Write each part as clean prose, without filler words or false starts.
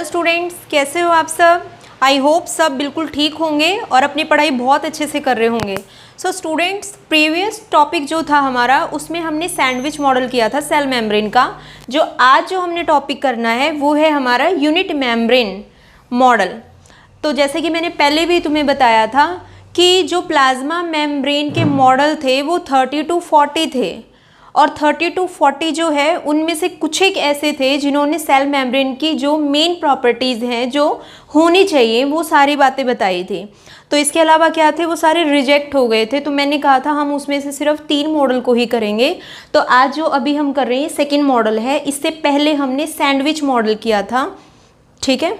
Students, कैसे हो आप सब। आई होप सब बिल्कुल ठीक होंगे और अपनी पढ़ाई बहुत अच्छे से कर रहे होंगे। सो स्टूडेंट्स, प्रीवियस टॉपिक जो था हमारा उसमें हमने सैंडविच मॉडल किया था सेल मेम्ब्रेन का। जो हमने टॉपिक करना है वो है हमारा यूनिट मेम्ब्रेन मॉडल। तो जैसे कि मैंने पहले भी तुम्हें बताया था कि जो प्लाज्मा मेम्ब्रेन के मॉडल थे वो 30 to 40 थे और 30 to 40 जो है उनमें से कुछ एक ऐसे थे जिन्होंने सेल मेम्ब्रेन की जो मेन प्रॉपर्टीज़ हैं जो होनी चाहिए वो सारी बातें बताई थी। तो इसके अलावा क्या थे, वो सारे रिजेक्ट हो गए थे। तो मैंने कहा था हम उसमें से सिर्फ 3 मॉडल को ही करेंगे। तो आज जो अभी हम कर रहे हैं सेकेंड मॉडल है। इससे पहले हमने सैंडविच मॉडल किया था, ठीक है।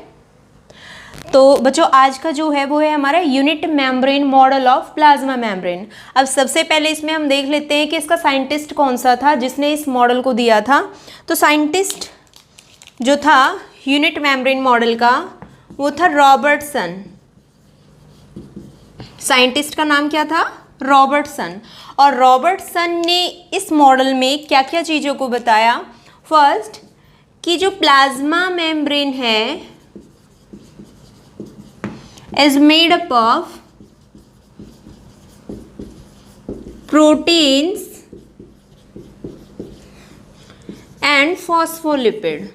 तो बच्चों आज का जो है वो है हमारा unit membrane model of plasma membrane. अब सबसे पहले इसमें हम देख लेते हैं कि इसका साइंटिस्ट कौन सा था जिसने इस मॉडल को दिया था। तो साइंटिस्ट जो था यूनिट मेम्ब्रेन मॉडल का वो था रॉबर्टसन। साइंटिस्ट का नाम क्या था? रॉबर्टसन। और रॉबर्टसन ने इस मॉडल में क्या क्या चीज़ों को बताया। फर्स्ट कि जो प्लाज्मा मेम्ब्रेन है is made up of proteins and phospholipid।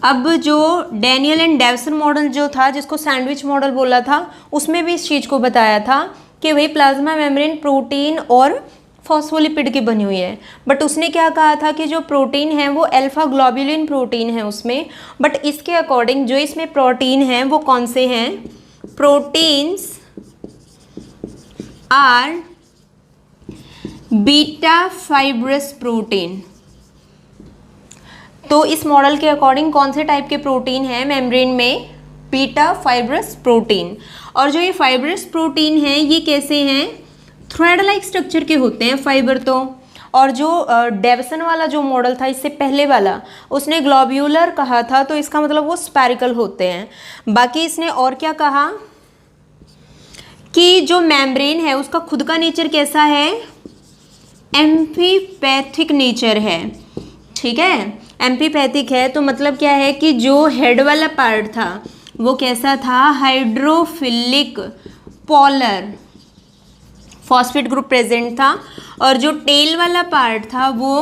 अब जो डैनियल एंड डेवसन मॉडल जो था जिसको सैंडविच मॉडल बोला था उसमें भी इस चीज़ को बताया था कि वही प्लाज्मा मेम्ब्रेन प्रोटीन और फॉस्फोलिपिड की बनी हुई है। बट उसने क्या कहा था कि जो प्रोटीन है वो अल्फा ग्लोबुलिन प्रोटीन है उसमें। बट इसके अकॉर्डिंग जो इसमें प्रोटीन हैं वो कौन से हैं? Proteins are beta fibrous protein. तो इस मॉडल के अकॉर्डिंग कौन से टाइप के प्रोटीन है मेम्ब्रेन में? Beta fibrous protein. और जो ये फाइब्रस प्रोटीन है ये कैसे हैं? थ्रेड लाइक स्ट्रक्चर के होते हैं फाइबर तो। और जो डेवसन वाला जो मॉडल था इससे पहले वाला उसने ग्लोब्यूलर कहा था, तो इसका मतलब वो स्पैरिकल होते हैं। बाकी इसने और क्या कहा कि जो मेम्ब्रेन है उसका खुद का नेचर कैसा है? एम्फीपैथिक नेचर है, ठीक है। एम्फीपैथिक है तो मतलब क्या है कि जो हेड वाला पार्ट था वो कैसा था? Hydrophilic polar phosphate group present था। और जो टेल वाला पार्ट था वो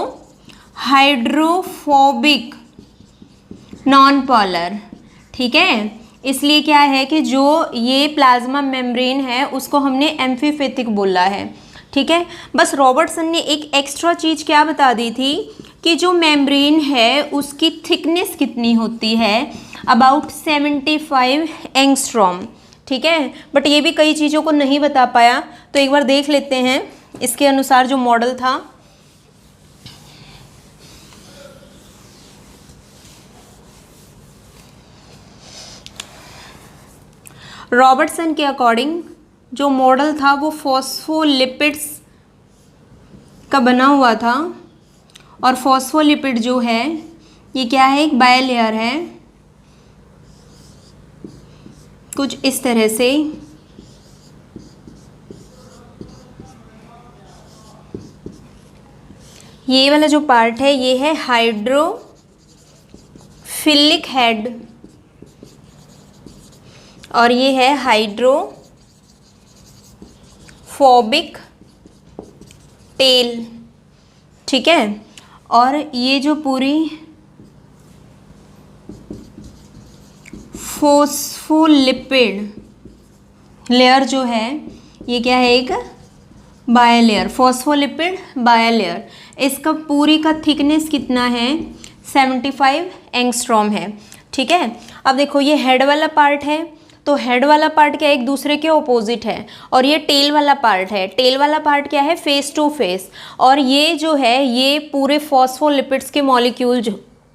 हाइड्रोफोबिक नॉन पोलर, ठीक है। इसलिए क्या है कि जो ये प्लाज्मा मेम्ब्रेन है उसको हमने एम्फीपैथिक बोला है, ठीक है। बस रॉबर्टसन ने एक एक्स्ट्रा चीज़ क्या बता दी थी कि जो मेम्ब्रेन है उसकी थिकनेस कितनी होती है? अबाउट 75 एंगस्ट्रॉम, ठीक है। बट ये भी कई चीज़ों को नहीं बता पाया, तो एक बार देख लेते हैं इसके अनुसार जो मॉडल था। रॉबर्टसन के अकॉर्डिंग जो मॉडल था वो फॉस्फोलिपिड्स का बना हुआ था। और फॉस्फोलिपिड जो है ये क्या है? एक बायलेयर है कुछ इस तरह से। ये वाला जो पार्ट है ये है हाइड्रोफिलिक हेड और ये है हाइड्रोफोबिक टेल, ठीक है। और ये जो पूरी फॉस्फोलिपिड लेयर जो है ये क्या है? एक बायलेयर, फॉस्फोलिपिड बायलेयर। इसका पूरी का थिकनेस कितना है? 75 एंगस्ट्रॉम है, ठीक है। अब देखो ये हेड वाला पार्ट है तो हेड वाला पार्ट क्या एक दूसरे के ऑपोजिट है। और ये टेल वाला पार्ट है, टेल वाला पार्ट क्या है? Face to face. और ये जो है ये पूरे फॉस्फोलिपिड्स के मॉलिक्यूल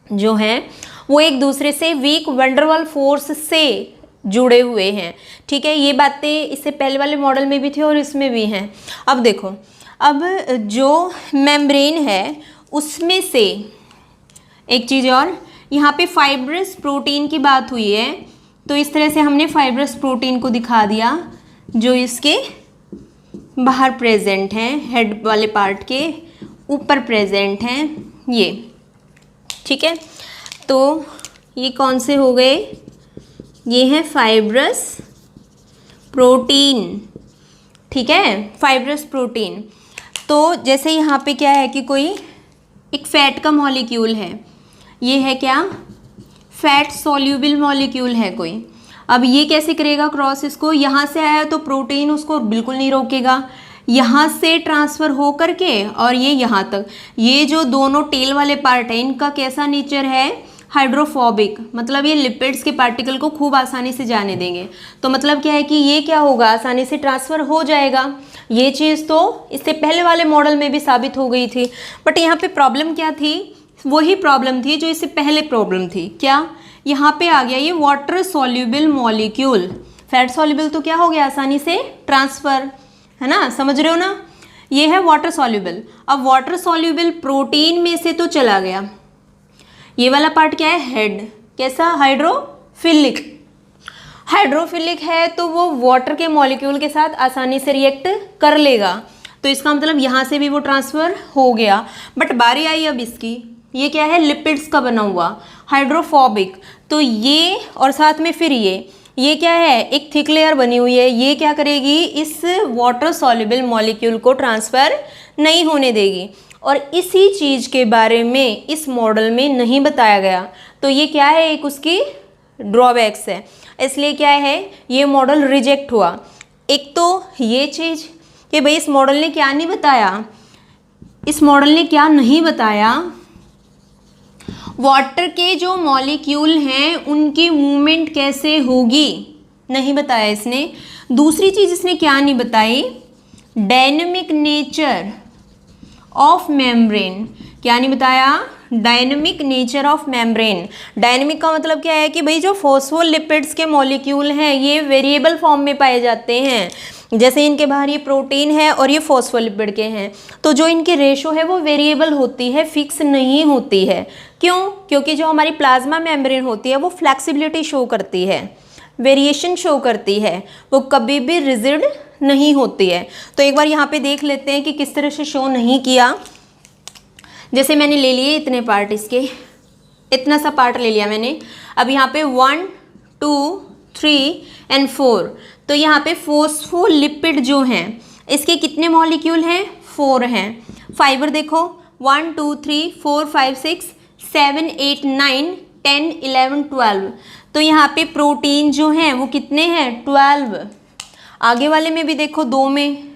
जो हैं वो एक दूसरे से वीक वंडरवाल फोर्स से जुड़े हुए हैं, ठीक है। ये बातें इससे पहले वाले मॉडल में भी थी और इसमें भी हैं। अब देखो, अब जो मेम्ब्रेन है उसमें से एक चीज़ और, यहाँ पे फाइब्रस प्रोटीन की बात हुई है तो इस तरह से हमने फाइब्रस प्रोटीन को दिखा दिया जो इसके बाहर प्रेजेंट हैं, हेड वाले पार्ट के ऊपर प्रेजेंट हैं ये, ठीक है। तो ये कौन से हो गए, ये है फाइब्रस प्रोटीन, ठीक है, फाइब्रस प्रोटीन। तो जैसे यहाँ पे क्या है कि कोई एक फैट का मॉलिक्यूल है, ये है क्या, फैट सॉल्यूबल मॉलिक्यूल है कोई। अब ये कैसे करेगा क्रॉस, इसको यहाँ से आया तो प्रोटीन उसको बिल्कुल नहीं रोकेगा, यहाँ से ट्रांसफ़र हो करके और ये यहाँ तक, ये जो दोनों टेल वाले पार्ट है इनका कैसा नेचर है, हाइड्रोफोबिक, मतलब ये लिपिड्स के पार्टिकल को खूब आसानी से जाने देंगे। तो मतलब क्या है कि ये क्या होगा, आसानी से ट्रांसफ़र हो जाएगा। ये चीज़ तो इससे पहले वाले मॉडल में भी साबित हो गई थी, बट यहाँ पे प्रॉब्लम क्या थी, वही प्रॉब्लम थी जो इससे पहले प्रॉब्लम थी। क्या, यहाँ पे आ गया ये water soluble molecule, fat soluble तो क्या हो गया, आसानी से ट्रांसफ़र, है ना, समझ रहे हो ना। ये है वाटर सॉल्यूबल। अब वाटर सॉल्यूबल प्रोटीन में से तो चला गया, ये वाला पार्ट क्या है, हेड, कैसा, हाइड्रोफिलिक, हाइड्रोफिलिक है तो वो वाटर के मॉलिक्यूल के साथ आसानी से रिएक्ट कर लेगा, तो इसका मतलब यहाँ से भी वो ट्रांसफ़र हो गया। बट बारी आई अब इसकी, ये क्या है, लिपिड्स का बना हुआ, हाइड्रोफोबिक, तो ये और साथ में फिर ये क्या है, एक थिक लेयर बनी हुई है, ये क्या करेगी, इस वाटर सॉल्युबल मॉलिक्यूल को ट्रांसफ़र नहीं होने देगी। और इसी चीज़ के बारे में इस मॉडल में नहीं बताया गया, तो ये क्या है, एक उसकी ड्रॉबैक्स है, इसलिए क्या है, ये मॉडल रिजेक्ट हुआ। एक तो ये चीज़ कि भाई इस मॉडल ने क्या नहीं बताया, इस मॉडल ने क्या नहीं बताया, वाटर के जो मॉलिक्यूल हैं उनकी मूवमेंट कैसे होगी, नहीं बताया इसने। दूसरी चीज़ इसने क्या नहीं बताई, डायनेमिक नेचर ऑफ मेम्ब्रेन, क्या नहीं बताया, dynamic nature of membrane. Dynamic का मतलब क्या है कि भाई जो फॉस्फोलिपिड्स के मॉलिक्यूल हैं ये वेरिएबल फॉर्म में पाए जाते हैं, जैसे इनके बाहर ये प्रोटीन है और ये फॉस्फोलिपिड के हैं, तो जो इनकी रेशो है वो वेरिएबल होती है, फिक्स नहीं होती है। क्यों, क्योंकि जो हमारी प्लाज्मा मेम्ब्रेन होती है वो फ्लेक्सिबिलिटी शो करती है, वेरिएशन शो करती है, वो कभी भी रिजिड नहीं होती है। तो एक बार यहाँ पे देख लेते हैं कि किस तरह से शो नहीं किया। जैसे मैंने ले लिए इतने पार्ट, इसके इतना सा पार्ट ले लिया मैंने। अब यहाँ पे 1 2 3 और 4, तो यहाँ पे फॉस्फोलिपिड जो हैं इसके कितने मॉलिक्यूल हैं, 4 हैं। फाइबर देखो 1 2 3 4 5 6 7 8 9 10 11 12, तो यहाँ पे प्रोटीन जो हैं वो कितने हैं, 12। आगे वाले में भी देखो 2 में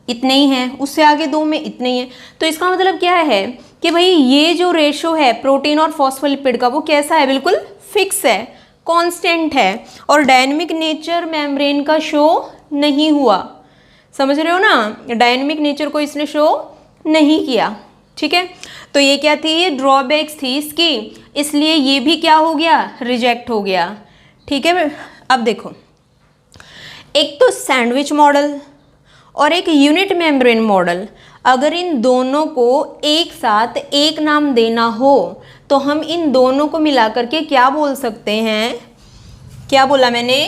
इतने ही हैं, उससे आगे 2 में इतने ही हैं। तो इसका मतलब क्या है कि भाई ये जो रेशो है प्रोटीन और फॉस्फोलिपिड का वो कैसा है, बिल्कुल फिक्स है, कांस्टेंट है, और डायनेमिक नेचर मेम्ब्रेन का शो नहीं हुआ। समझ रहे हो ना, डायनेमिक नेचर को इसने शो नहीं किया, ठीक है। तो ये क्या थी, ये ड्रॉबैक्स थी इसकी, इसलिए ये भी क्या हो गया, रिजेक्ट हो गया, ठीक है। अब देखो, एक तो सैंडविच मॉडल और एक यूनिट मेम्ब्रेन मॉडल, अगर इन दोनों को एक साथ एक नाम देना हो तो हम इन दोनों को मिला करके क्या बोल सकते हैं, क्या बोला मैंने,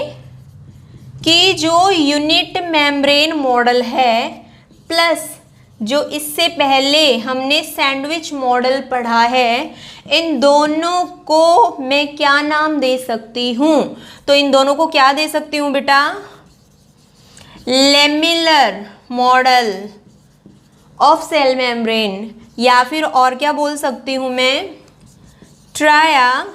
कि जो यूनिट मेम्ब्रेन मॉडल है प्लस जो इससे पहले हमने सैंडविच मॉडल पढ़ा है, इन दोनों को मैं क्या नाम दे सकती हूँ, तो इन दोनों को क्या दे सकती हूँ बेटा, lamellar model of cell membrane, या फिर और क्या बोल सकती हूँ मैं, ट्राया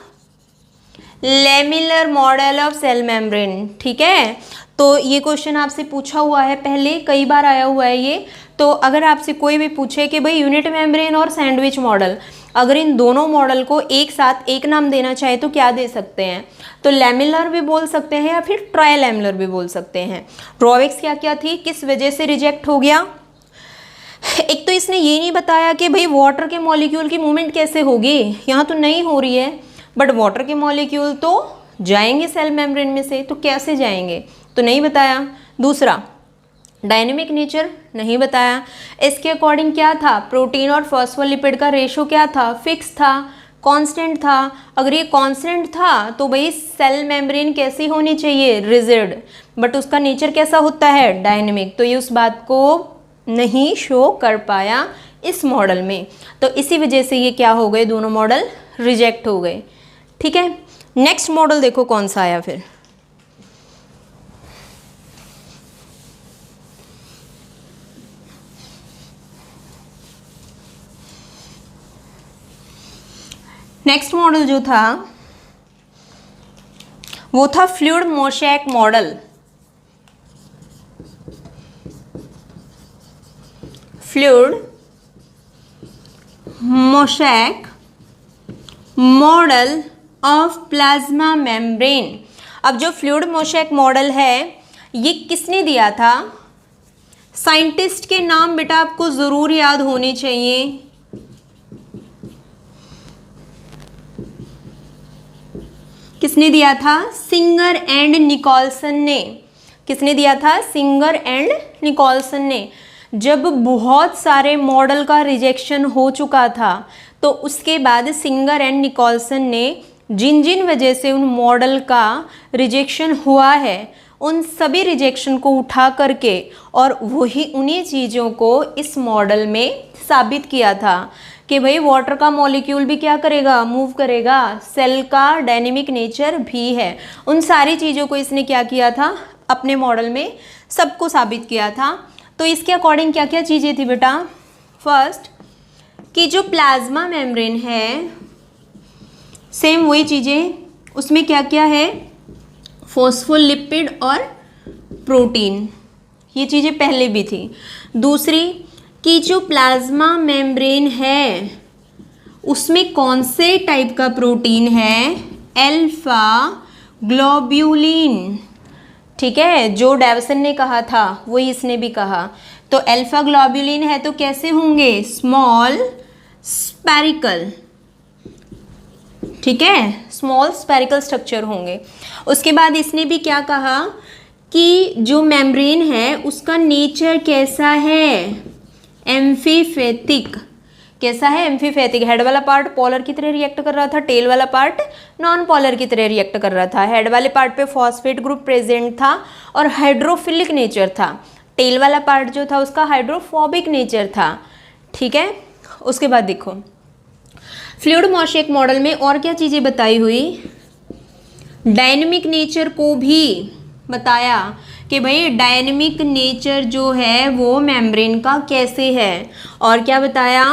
lamellar model of cell membrane, ठीक है। तो ये क्वेश्चन आपसे पूछा हुआ है पहले, कई बार आया हुआ है ये। तो अगर आपसे कोई भी पूछे कि भाई यूनिट मेम्ब्रेन और सैंडविच मॉडल, अगर इन दोनों मॉडल को एक साथ एक नाम देना चाहे तो क्या दे सकते हैं, तो लेमिलर भी बोल सकते हैं या फिर ट्रायलैमिलर भी बोल सकते हैं। ड्रॉबैक्स क्या क्या थी, किस वजह से रिजेक्ट हो गया, एक तो इसने ये नहीं बताया कि भाई वाटर के मॉलिक्यूल की मूवमेंट कैसे होगी, यहाँ तो नहीं हो रही है, बट वाटर के मॉलिक्यूल तो जाएंगे सेल मेम्ब्रेन में से, तो कैसे जाएंगे, तो नहीं बताया। दूसरा, डायनेमिक नेचर नहीं बताया, इसके अकॉर्डिंग क्या था, प्रोटीन और फॉस्फोलिपिड का रेशो क्या था, फिक्स था, कांस्टेंट था। अगर ये कांस्टेंट था तो भाई सेल मेम्ब्रेन कैसी होनी चाहिए, रिजिड, बट उसका नेचर कैसा होता है, डायनेमिक, तो ये उस बात को नहीं शो कर पाया इस मॉडल में। तो इसी वजह से ये क्या हो गए, दोनों मॉडल रिजेक्ट हो गए। ठीक है, नेक्स्ट मॉडल देखो कौन सा आया फिर। नेक्स्ट मॉडल जो था वो था fluid mosaic model. Fluid mosaic model of plasma membrane. अब जो फ्लूइड मोशैक मॉडल है ये किसने दिया था? साइंटिस्ट के नाम बेटा आपको ज़रूर याद होने चाहिए। किसने दिया था? सिंगर एंड निकोलसन ने। किसने दिया था? सिंगर एंड निकोलसन ने। जब बहुत सारे मॉडल का रिजेक्शन हो चुका था तो उसके बाद सिंगर एंड निकोलसन ने जिन जिन वजह से उन मॉडल का रिजेक्शन हुआ है उन सभी रिजेक्शन को उठा करके और वही उन्हीं चीज़ों को इस मॉडल में साबित किया था कि भाई वाटर का मॉलिक्यूल भी क्या करेगा, मूव करेगा, सेल का डायनेमिक नेचर भी है। उन सारी चीज़ों को इसने क्या किया था, अपने मॉडल में सबको साबित किया था। तो इसके अकॉर्डिंग क्या क्या चीज़ें थी बेटा? फर्स्ट कि जो प्लाज्मा मेम्ब्रेन है सेम वही चीज़ें, उसमें क्या क्या है, फॉस्फोलिपिड और प्रोटीन, ये चीज़ें पहले भी थी। दूसरी कि जो प्लाज्मा मेम्ब्रेन है उसमें कौन से टाइप का प्रोटीन है, अल्फा ग्लोब्यूलिन। ठीक है, जो डेविसन ने कहा था वही इसने भी कहा। तो अल्फा ग्लोब्यूलिन है तो कैसे होंगे, स्मॉल स्पेरिकल। ठीक है, स्मॉल स्पेरिकल स्ट्रक्चर होंगे। उसके बाद इसने भी क्या कहा कि जो मेम्ब्रेन है उसका नेचर कैसा है, एम्फीफेटिक। कैसा है, एम्फीफेटिक। हेड वाला पार्ट पोलर की तरह रिएक्ट कर रहा था, टेल वाला पार्ट नॉन पोलर की तरह रिएक्ट कर रहा था। हेड वाले पार्ट पे फॉस्फेट ग्रुप प्रेजेंट था और हाइड्रोफिलिक नेचर था। टेल वाला पार्ट जो था उसका हाइड्रोफोबिक नेचर था। ठीक है, उसके बाद देखो फ्लूइड मोशैक मॉडल में और क्या चीज़ें बताई हुई, डायनेमिक नेचर को भी बताया कि भाई डायनेमिक नेचर जो है वो मेम्ब्रेन का कैसे है। और क्या बताया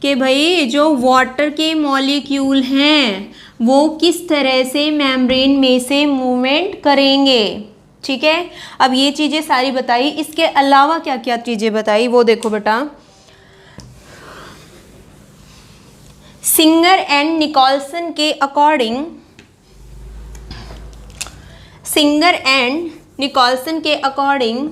कि भाई जो वाटर के मॉलिक्यूल हैं वो किस तरह से मेम्ब्रेन में से मूवमेंट करेंगे। ठीक है, अब ये चीज़ें सारी बताई। इसके अलावा क्या क्या चीज़ें बताई वो देखो बेटा। सिंगर एंड निकोलसन के अकॉर्डिंग, सिंगर एंड निकोलसन के अकॉर्डिंग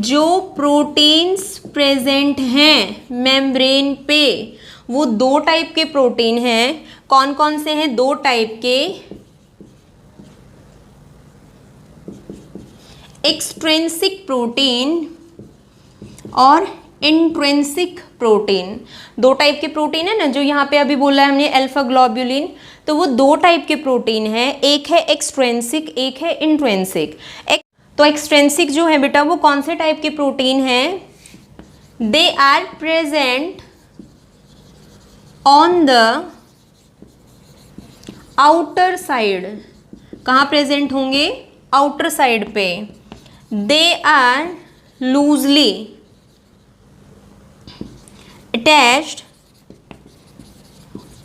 जो प्रोटीन्स प्रेजेंट हैं मेम्ब्रेन पे वो दो टाइप के प्रोटीन हैं। कौन कौन से हैं? दो टाइप के, एक्सट्रिंसिक प्रोटीन और इंट्रिंसिक प्रोटीन। दो टाइप के प्रोटीन है ना, जो यहाँ पे अभी बोला है हमने अल्फा ग्लोब्यूलिन, तो वो दो टाइप के प्रोटीन हैं, एक है एक्सट्रिंसिक, एक है इंट्रिंसिक। तो एक्सट्रिंसिक जो है बेटा वो कौन से टाइप के प्रोटीन हैं? They are present on the outer side. कहाँ प्रेजेंट होंगे? आउटर साइड पे। They are loosely attached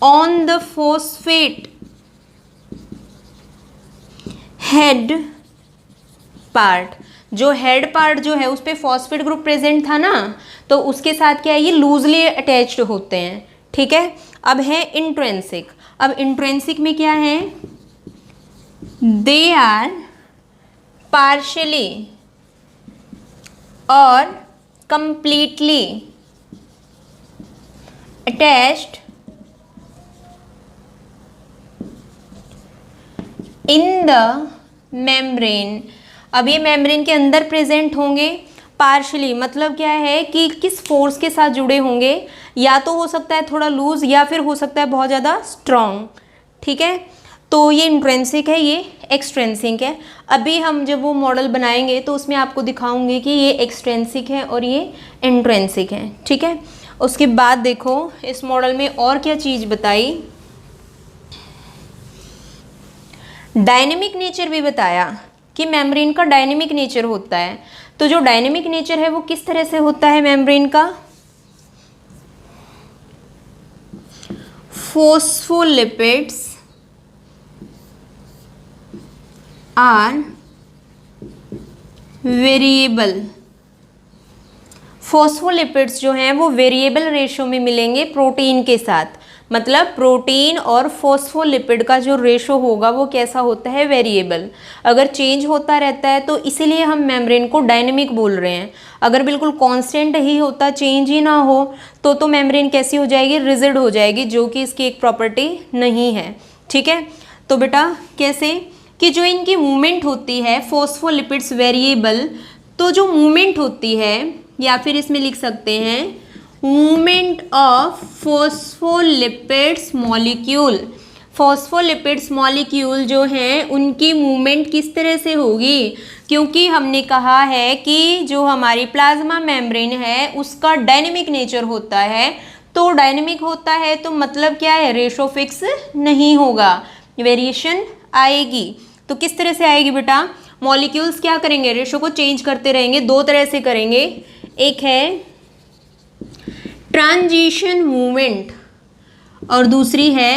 on the phosphate head part. जो हेड पार्ट जो है उस पे फॉस्फेट ग्रुप प्रेजेंट था ना, तो उसके साथ क्या है, ये लूजली अटैच्ड होते हैं। ठीक है, अब है इंट्रिंसिक। अब इंट्रिंसिक में क्या है, दे आर पार्शियली और completely attached in the membrane. अब ये मेम्ब्रेन के अंदर प्रेजेंट होंगे। पार्शली मतलब क्या है कि किस फोर्स के साथ जुड़े होंगे, या तो हो सकता है थोड़ा लूज या फिर हो सकता है बहुत ज़्यादा स्ट्रॉन्ग। ठीक है, तो ये इंट्रिंसिक है, ये एक्सट्रिंसिक है। अभी हम जब वो मॉडल बनाएंगे तो उसमें आपको दिखाऊंगे कि ये एक्सट्रिंसिक है और ये इंट्रिंसिक है। ठीक है, उसके बाद देखो इस मॉडल में और क्या चीज़ बताई, डायनेमिक नेचर भी बताया कि मेम्ब्रेन का डायनेमिक नेचर होता है। तो जो डायनेमिक नेचर है वो किस तरह से होता है मेम्ब्रेन का, फॉस्फोलिपिड्स आर वेरिएबल। फॉस्फोलिपिड्स जो हैं वो वेरिएबल रेशो में मिलेंगे प्रोटीन के साथ, मतलब प्रोटीन और फॉस्फोलिपिड का जो रेशो होगा वो कैसा होता है, वेरिएबल। अगर चेंज होता रहता है तो इसीलिए हम मेम्ब्रेन को डायनेमिक बोल रहे हैं। अगर बिल्कुल कांस्टेंट ही होता, चेंज ही ना हो तो मेम्ब्रेन कैसी हो जाएगी, रिजिड हो जाएगी, जो कि इसकी एक प्रॉपर्टी नहीं है। ठीक है, तो बेटा कैसे कि जो इनकी मूवमेंट होती है फॉस्फोलिपिड्स वेरिएबल, तो जो मूवमेंट होती है या फिर इसमें लिख सकते हैं movement of phospholipids molecule. Phospholipids molecule जो हैं उनकी मूवमेंट किस तरह से होगी, क्योंकि हमने कहा है कि जो हमारी प्लाज्मा मेम्ब्रेन है उसका डायनेमिक नेचर होता है। तो डायनेमिक होता है तो मतलब क्या है, रेशो फिक्स नहीं होगा, वेरिएशन आएगी। तो किस तरह से आएगी बेटा, मॉलिक्यूल्स क्या करेंगे, रेशो को चेंज करते रहेंगे। दो तरह से करेंगे, एक है ट्रांजिशन मूवमेंट और दूसरी है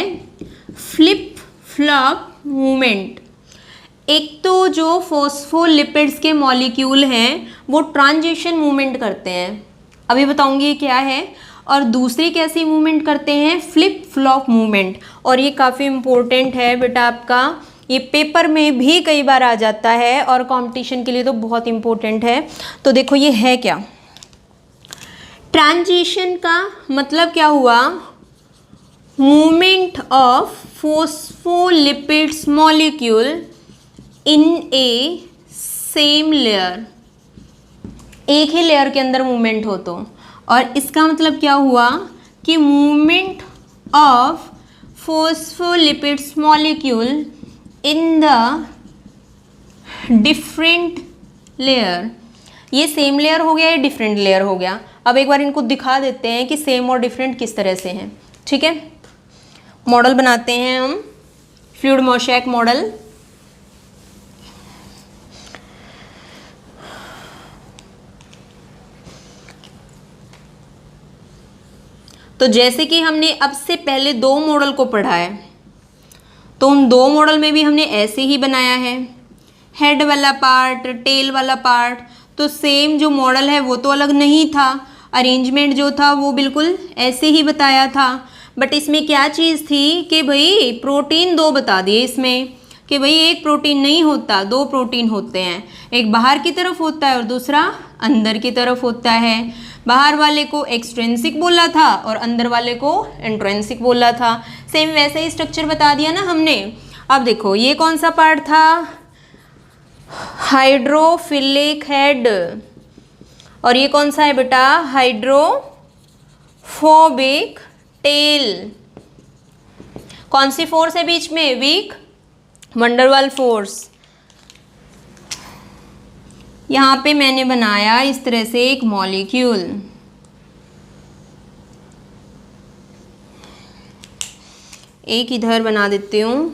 फ्लिप फ्लॉप मूवमेंट। एक तो जो फॉस्फोलिपिड्स के मॉलिक्यूल हैं वो ट्रांजिशन मूवमेंट करते हैं, अभी बताऊंगी ये क्या है, और दूसरी कैसी मूवमेंट करते हैं, फ्लिप फ्लॉप मूवमेंट। और ये काफ़ी इम्पोर्टेंट है बेटा आपका, ये पेपर में भी कई बार आ जाता है और कंपटीशन के लिए तो बहुत इम्पोर्टेंट है। तो देखो ये है क्या, ट्रांजिशन का मतलब क्या हुआ, movement of phospholipids molecule in A same layer, एक ही लेयर के अंदर मूवमेंट हो तो। और इसका मतलब क्या हुआ कि movement of phospholipids molecule in the different layer, ये सेम लेयर हो गया या डिफरेंट लेयर हो गया। अब एक बार इनको दिखा देते हैं कि सेम और डिफरेंट किस तरह से हैं। ठीक है, मॉडल बनाते हैं हम, फ्लूइड मोशैक मॉडल। तो जैसे कि हमने अब से पहले दो मॉडल को पढ़ा है, तो उन दो मॉडल में भी हमने ऐसे ही बनाया है, हेड वाला पार्ट, टेल वाला पार्ट। तो सेम जो मॉडल है वो तो अलग नहीं था, अरेंजमेंट जो था वो बिल्कुल ऐसे ही बताया था। बट इसमें क्या चीज़ थी कि भाई प्रोटीन दो बता दिए इसमें, कि भाई एक प्रोटीन नहीं होता, दो प्रोटीन होते हैं, एक बाहर की तरफ होता है और दूसरा अंदर की तरफ होता है। बाहर वाले को एक्सट्रिंसिक बोला था और अंदर वाले को इंट्रिंसिक बोला था। सेम वैसे ही स्ट्रक्चर बता दिया ना हमने। अब देखो ये कौन सा पार्ट था, हाइड्रोफिलिक हेड, और ये कौन सा है बेटा, हाइड्रोफोबिक टेल। कौन सी फोर्स है बीच में, वीक वंडरवाल फोर्स। यहाँ पे मैंने बनाया इस तरह से एक मॉलिक्यूल, एक इधर बना देती हूँ,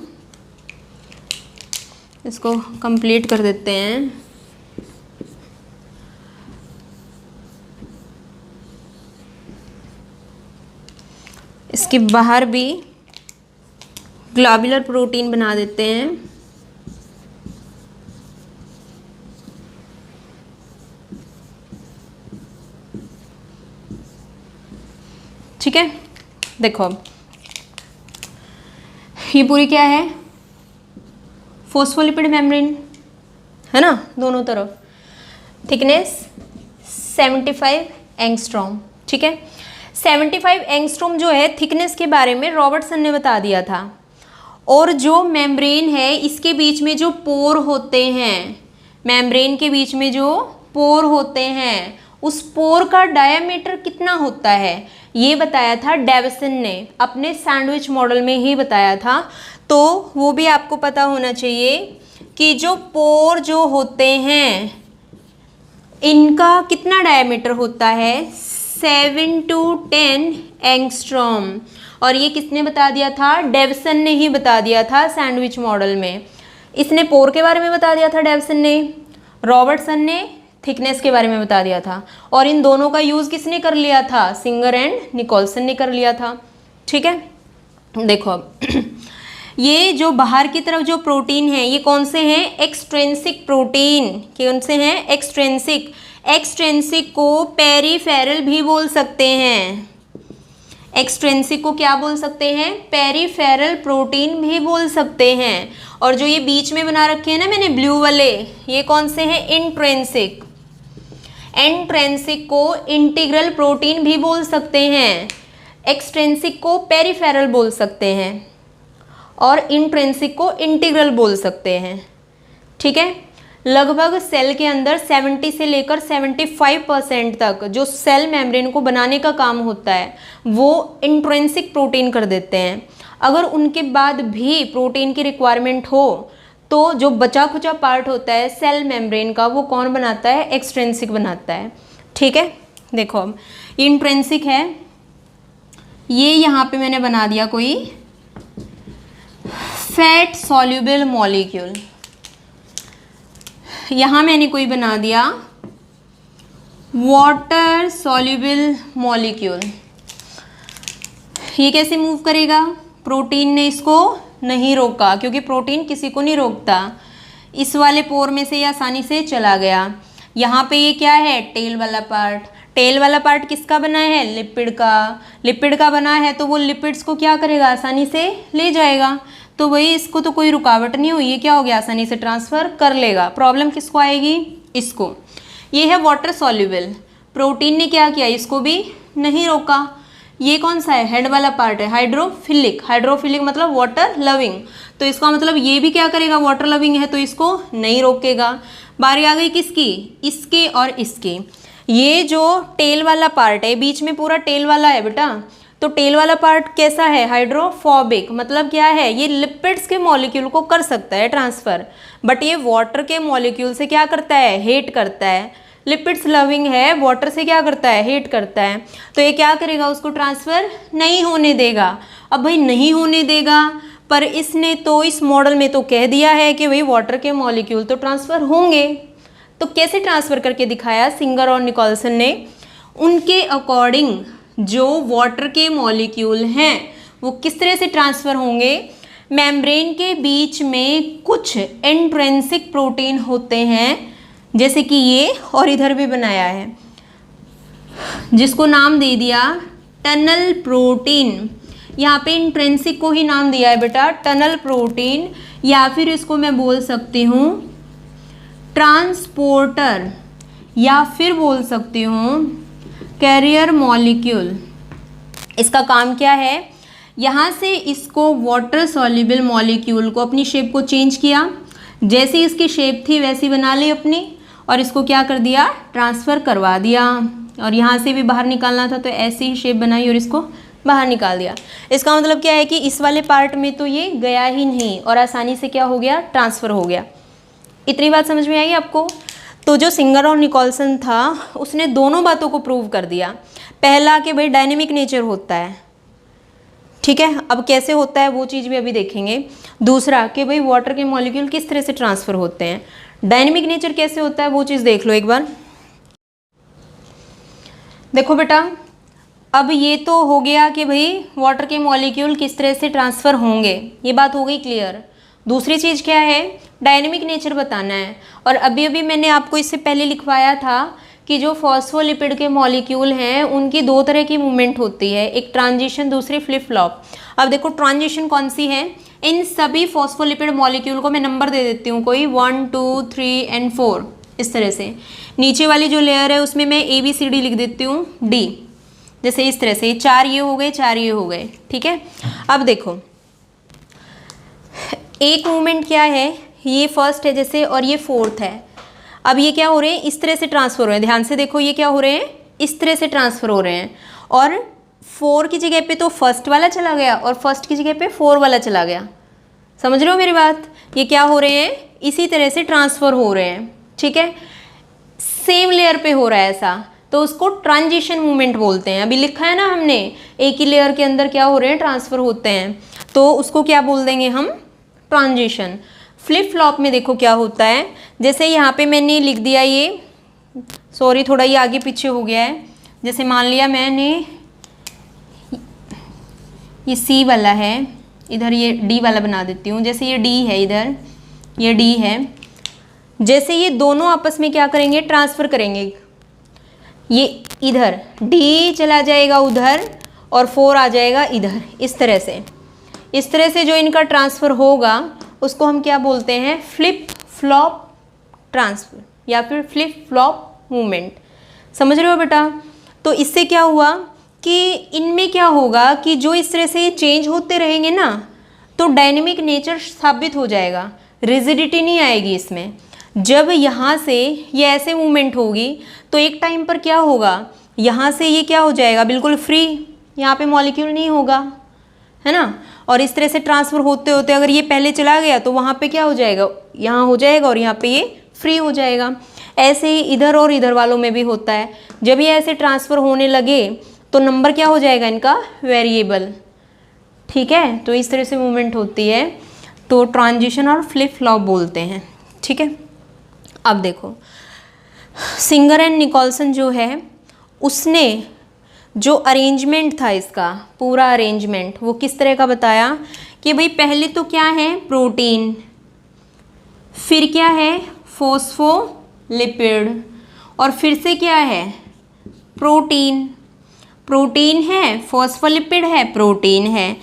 इसको कंप्लीट कर देते हैं। इसके बाहर भी ग्लोबुलर प्रोटीन बना देते हैं। ठीक है, देखो ये पूरी क्या है, फॉस्फोलिपिड मेम्ब्रेन है ना, दोनों तरफ, थिकनेस 75 एंगस्ट्रॉम। ठीक है, 75 एंगस्ट्रॉम जो है थिकनेस के बारे में रॉबर्टसन ने बता दिया था। और जो मेम्ब्रेन है इसके बीच में जो पोर होते हैं, मेम्ब्रेन के बीच में जो पोर होते हैं उस पोर का डायामीटर कितना होता है ये बताया था डेविसन ने, अपने सैंडविच मॉडल में ही बताया था। तो वो भी आपको पता होना चाहिए कि जो पोर जो होते हैं इनका कितना डायामीटर होता है, 7 to 10 एंगस्ट्रॉम। और ये किसने बता दिया था? डेविसन ने ही बता दिया था सैंडविच मॉडल में। इसने पोर के बारे में बता दिया था डेविसन ने, रॉबर्टसन ने थिकनेस के बारे में बता दिया था, और इन दोनों का यूज़ किसने कर लिया था? सिंगर एंड निकोलसन ने कर लिया था। ठीक है, देखो अब ये जो बाहर की तरफ जो प्रोटीन है ये कौन से हैं? Extrinsic protein. कौन से हैं? एक्सट्रिंसिक। एक्सट्रिंसिक को पेरीफेरल भी बोल सकते हैं। एक्सट्रिंसिक को क्या बोल सकते हैं? पेरीफेरल प्रोटीन भी बोल सकते हैं। और जो ये बीच में बना रखे हैं ना मैंने ब्लू वाले, ये कौन से हैं? इंट्रिंसिक। इंट्रिंसिक को इंटीग्रल प्रोटीन भी बोल सकते हैं, एक्सट्रिंसिक को पेरीफेरल बोल सकते हैं, और इंट्रिंसिक को इंटीग्रल बोल सकते हैं। ठीक है, लगभग सेल के अंदर 70 से लेकर 75% तक जो सेल मेम्ब्रेन को बनाने का काम होता है वो इंट्रिंसिक प्रोटीन कर देते हैं। अगर उनके बाद भी प्रोटीन की रिक्वायरमेंट हो तो जो बचा खुचा पार्ट होता है सेल मेम्ब्रेन का वो कौन बनाता है? एक्सट्रिंसिक बनाता है। ठीक है, देखो अब ये इंट्रिंसिक है, ये यहाँ पे मैंने बना दिया कोई फैट सॉल्युबल मॉलिक्यूल, यहाँ मैंने कोई बना दिया वाटर सॉल्युबल मॉलिक्यूल। ये कैसे मूव करेगा? प्रोटीन ने इसको नहीं रोका, क्योंकि प्रोटीन किसी को नहीं रोकता। इस वाले पोर में से ये आसानी से चला गया। यहाँ पे ये क्या है? टेल वाला पार्ट। टेल वाला पार्ट किसका बना है? लिपिड का। लिपिड का बना है तो वो लिपिड्स को क्या करेगा? आसानी से ले जाएगा। तो वही, इसको तो कोई रुकावट नहीं हुई, ये क्या हो गया? आसानी से ट्रांसफ़र कर लेगा। प्रॉब्लम किसको आएगी? इसको। ये है वाटर सॉल्युबल। प्रोटीन ने क्या किया? इसको भी नहीं रोका। ये कौन सा है? हेड वाला पार्ट है हाइड्रोफिलिक। हाइड्रोफिलिक मतलब वाटर लविंग, तो इसका मतलब ये भी क्या करेगा? वाटर लविंग है तो इसको नहीं रोकेगा। बारी आ गई किसकी? इसके और इसकी। ये जो टेल वाला पार्ट है, बीच में पूरा टेल वाला है बेटा, तो टेल वाला पार्ट कैसा है? हाइड्रोफोबिक। मतलब क्या है? ये लिपिड्स के मॉलिक्यूल को कर सकता है ट्रांसफ़र, बट ये वाटर के मॉलिक्यूल से क्या करता है? हेट करता है। लिपिड्स लविंग है, वाटर से क्या करता है? हेट करता है। तो ये क्या करेगा? उसको ट्रांसफ़र नहीं होने देगा। अब भाई नहीं होने देगा, पर इसने तो इस मॉडल में तो कह दिया है कि भाई वाटर के मॉलिक्यूल तो ट्रांसफ़र होंगे। तो कैसे ट्रांसफ़र करके दिखाया सिंगर और निकोलसन ने? उनके अकॉर्डिंग जो वाटर के मॉलिक्यूल हैं वो किस तरह से ट्रांसफ़र होंगे? मेम्ब्रेन के बीच में कुछ इंट्रिंसिक प्रोटीन होते हैं, जैसे कि ये, और इधर भी बनाया है जिसको नाम दे दिया टनल प्रोटीन। यहाँ पे इंट्रिंसिक को ही नाम दिया है बेटा टनल प्रोटीन, या फिर इसको मैं बोल सकती हूँ ट्रांसपोर्टर, या फिर बोल सकती हूँ कैरियर मॉलिक्यूल। इसका काम क्या है? यहाँ से इसको वाटर सॉल्युबल मॉलिक्यूल को अपनी शेप को चेंज किया, जैसी इसकी शेप थी वैसी बना ली अपनी, और इसको क्या कर दिया? ट्रांसफ़र करवा दिया। और यहाँ से भी बाहर निकालना था तो ऐसी ही शेप बनाई और इसको बाहर निकाल दिया। इसका मतलब क्या है कि इस वाले पार्ट में तो ये गया ही नहीं और आसानी से क्या हो गया? ट्रांसफ़र हो गया। इतनी बात समझ में आई आपको? तो जो सिंगर और निकोलसन था उसने दोनों बातों को प्रूव कर दिया। पहला कि भाई डायनेमिक नेचर होता है, ठीक है, अब कैसे होता है वो चीज़ भी अभी देखेंगे। दूसरा कि भाई वाटर के मॉलिक्यूल किस तरह से ट्रांसफ़र होते हैं। डायनेमिक नेचर कैसे होता है वो चीज़ देख लो एक बार। देखो बेटा, अब ये तो हो गया कि भाई वाटर के मॉलिक्यूल किस तरह से ट्रांसफ़र होंगे, ये बात हो गई क्लियर। दूसरी चीज़ क्या है? डायनेमिक नेचर बताना है। और अभी अभी मैंने आपको इससे पहले लिखवाया था कि जो फॉस्फोलिपिड के मॉलिक्यूल हैं उनकी दो तरह की मूवमेंट होती है, एक ट्रांजिशन, दूसरी फ्लिप फ्लॉप। अब देखो ट्रांजिशन कौन सी है? इन सभी फॉस्फोलिपिड मॉलिक्यूल को मैं नंबर दे देती हूँ, कोई 1 2 3 और 4 इस तरह से। नीचे वाली जो लेयर है उसमें मैं ABCD लिख देती हूँ D, जैसे इस तरह से 4 ये हो गए, 4 ये हो गए, ठीक है। अब देखो एक मूवमेंट क्या है, ये फर्स्ट है जैसे और ये फोर्थ है। अब ये क्या हो रहे हैं? इस तरह से ट्रांसफ़र हो रहे हैं। ध्यान से देखो ये क्या हो रहे हैं? इस तरह से ट्रांसफ़र हो रहे हैं। और 4 की जगह पे तो फर्स्ट वाला चला गया और फर्स्ट की जगह पे 4 वाला चला गया। समझ रहे हो मेरी बात? ये क्या हो रहे हैं? इसी तरह से ट्रांसफ़र हो रहे हैं, ठीक है। सेम लेयर पे हो रहा है ऐसा, तो तो उसको ट्रांजिशन मूवमेंट बोलते हैं। अभी लिखा है ना हमने, एक ही लेयर के अंदर क्या हो रहे हैं, ट्रांसफ़र होते हैं, तो उसको क्या बोल देंगे हम, ट्रांजिशन। फ्लिप फ्लॉप में देखो क्या होता है, जैसे यहाँ पे मैंने लिख दिया ये, सॉरी थोड़ा ये आगे पीछे हो गया है, जैसे मान लिया मैंने ये सी वाला है, इधर ये डी वाला बना देती हूँ, जैसे ये डी है, इधर ये डी है, जैसे ये दोनों आपस में क्या करेंगे, ट्रांसफ़र करेंगे, ये इधर डी चला जाएगा उधर और 4 आ जाएगा इधर, इस तरह से जो इनका ट्रांसफ़र होगा उसको हम क्या बोलते हैं, फ्लिप फ्लॉप ट्रांसफ़र या फिर फ्लिप फ्लॉप मूवमेंट। समझ रहे हो बेटा? तो इससे क्या हुआ कि इनमें क्या होगा कि जो इस तरह से ये चेंज होते रहेंगे ना, तो डायनेमिक नेचर साबित हो जाएगा, रिजिडिटी नहीं आएगी इसमें। जब यहाँ से ये ऐसे मूवमेंट होगी तो एक टाइम पर क्या होगा, यहाँ से ये क्या हो जाएगा, बिल्कुल फ्री, यहाँ पे मॉलिक्यूल नहीं होगा, है ना। और इस तरह से ट्रांसफ़र होते होते अगर ये पहले चला गया तो वहाँ पे क्या हो जाएगा, यहाँ हो जाएगा और यहाँ पे ये फ्री हो जाएगा। ऐसे ही इधर और इधर वालों में भी होता है, जब ये ऐसे ट्रांसफ़र होने लगे तो नंबर क्या हो जाएगा इनका, वेरिएबल। ठीक है, तो इस तरह से मूवमेंट होती है, तो ट्रांजिशन और फ्लिप फ्लॉप बोलते हैं। ठीक है, अब देखो सिंगर एंड निकोलसन जो है उसने जो अरेंजमेंट था इसका पूरा अरेंजमेंट वो किस तरह का बताया कि भाई पहले तो क्या है, प्रोटीन, फिर क्या है, फॉस्फोलिपिड, और फिर से क्या है, प्रोटीन, प्रोटीन है, फॉस्फोलिपिड है, प्रोटीन है।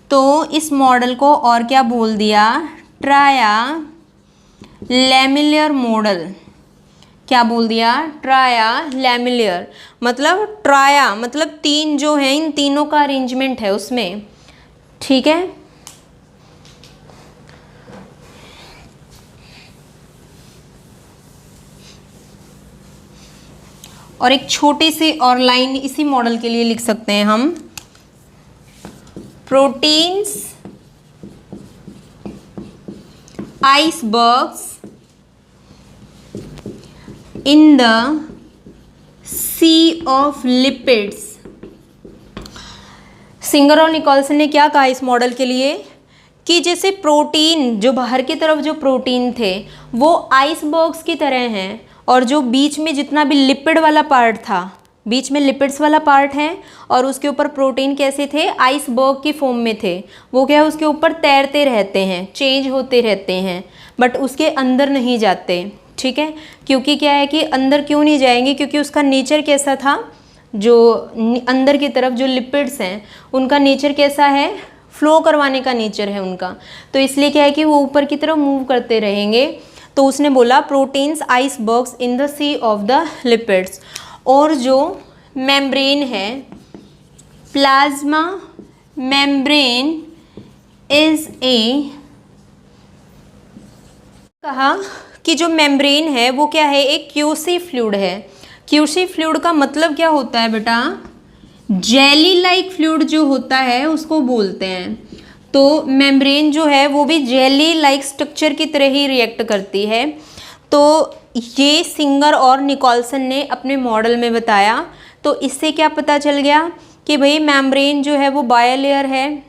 तो इस मॉडल को और क्या बोल दिया, ट्राया लैमिलियर मॉडल। क्या बोल दिया, ट्राया लैमिलियर, मतलब ट्राया मतलब 3 जो हैं, इन तीनों का अरेंजमेंट है उसमें। ठीक है, और एक छोटी सी और लाइन इसी मॉडल के लिए लिख सकते हैं हम, proteins icebergs in the sea of lipids. Singer और निकोलसन ने क्या कहा इस मॉडल के लिए कि जैसे प्रोटीन, जो बाहर की तरफ जो प्रोटीन थे वो आइसबर्ग्स की तरह हैं, और जो बीच में जितना भी लिपिड वाला पार्ट था, बीच में लिपिड्स वाला पार्ट है और उसके ऊपर प्रोटीन कैसे थे, आइसबर्ग की फॉर्म में थे। वो क्या है, उसके ऊपर तैरते रहते हैं, चेंज होते रहते हैं, बट उसके अंदर नहीं जाते। ठीक है, क्योंकि क्या है कि अंदर क्यों नहीं जाएंगे, क्योंकि उसका नेचर कैसा था, जो अंदर की तरफ जो लिपिड्स हैं उनका नेचर कैसा है, फ्लो करवाने का नेचर है उनका, तो इसलिए क्या है कि वो ऊपर की तरफ मूव करते रहेंगे। तो उसने बोला proteins icebergs in the sea of the lipids. और जो मेम्ब्रेन है, प्लाज्मा मेम्ब्रेन इज ए, कहा कि जो मेम्ब्रेन है वो क्या है, एक क्यूसी फ्लूइड है। क्यूसी फ्लूइड का मतलब क्या होता है बेटा, जेली लाइक फ्लूइड जो होता है उसको बोलते हैं। तो मेम्ब्रेन जो है वो भी जेली लाइक स्ट्रक्चर की तरह ही रिएक्ट करती है। तो ये सिंगर और निकोलसन ने अपने मॉडल में बताया। तो इससे क्या पता चल गया कि भाई मेम्ब्रेन जो है वो बायलेयर है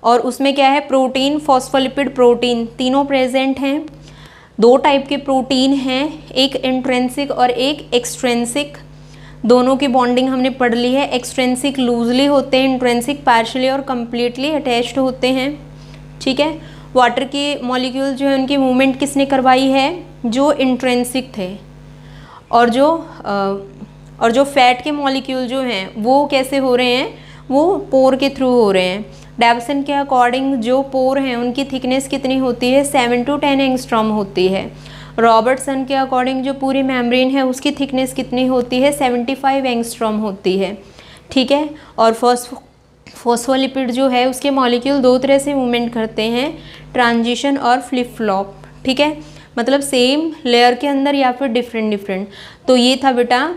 और उसमें क्या है, प्रोटीन, फॉस्फोलिपिड, प्रोटीन तीनों प्रेजेंट हैं। 2 टाइप के प्रोटीन हैं, एक इंट्रिंसिक और एक एक्सट्रिंसिक। दोनों की बॉन्डिंग हमने पढ़ ली है। एक्सट्रिंसिक लूजली होते हैं, इंट्रिंसिक पार्शियली और कम्प्लीटली अटैच्ड होते हैं। ठीक है, वाटर के मॉलिक्यूल जो है उनकी मूवमेंट किसने करवाई है, जो इंट्रिंसिक थे। और जो फैट के मॉलिक्यूल जो हैं वो कैसे हो रहे हैं, वो पोर के थ्रू हो रहे हैं। डैवसन के अकॉर्डिंग जो पोर हैं उनकी थिकनेस कितनी होती है, 7 to 10 एंगस्ट्रॉम होती है। रॉबर्टसन के अकॉर्डिंग जो पूरी मेम्ब्रेन है उसकी थिकनेस कितनी होती है, 75 एंगस्ट्रॉम होती है। ठीक है, और फॉस्फोलिपिड जो है उसके मॉलिक्यूल 2 तरह से मूवमेंट करते हैं, ट्रांजिशन और फ्लिप फ्लॉप। ठीक है, मतलब सेम लेयर के अंदर या फिर डिफरेंट। तो ये था बेटा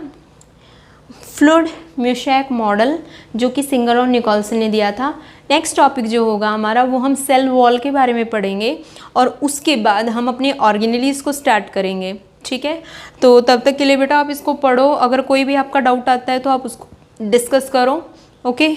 फ्लूइड म्यूशैक मॉडल जो कि सिंगर और निकोलसन ने दिया था। नेक्स्ट टॉपिक जो होगा हमारा वो हम सेल वॉल के बारे में पढ़ेंगे और उसके बाद हम अपने ऑर्गेनेलीज को स्टार्ट करेंगे। ठीक है, तो तब तक के लिए बेटा आप इसको पढ़ो, अगर कोई भी आपका डाउट आता है तो आप उसको डिस्कस करो। ओके।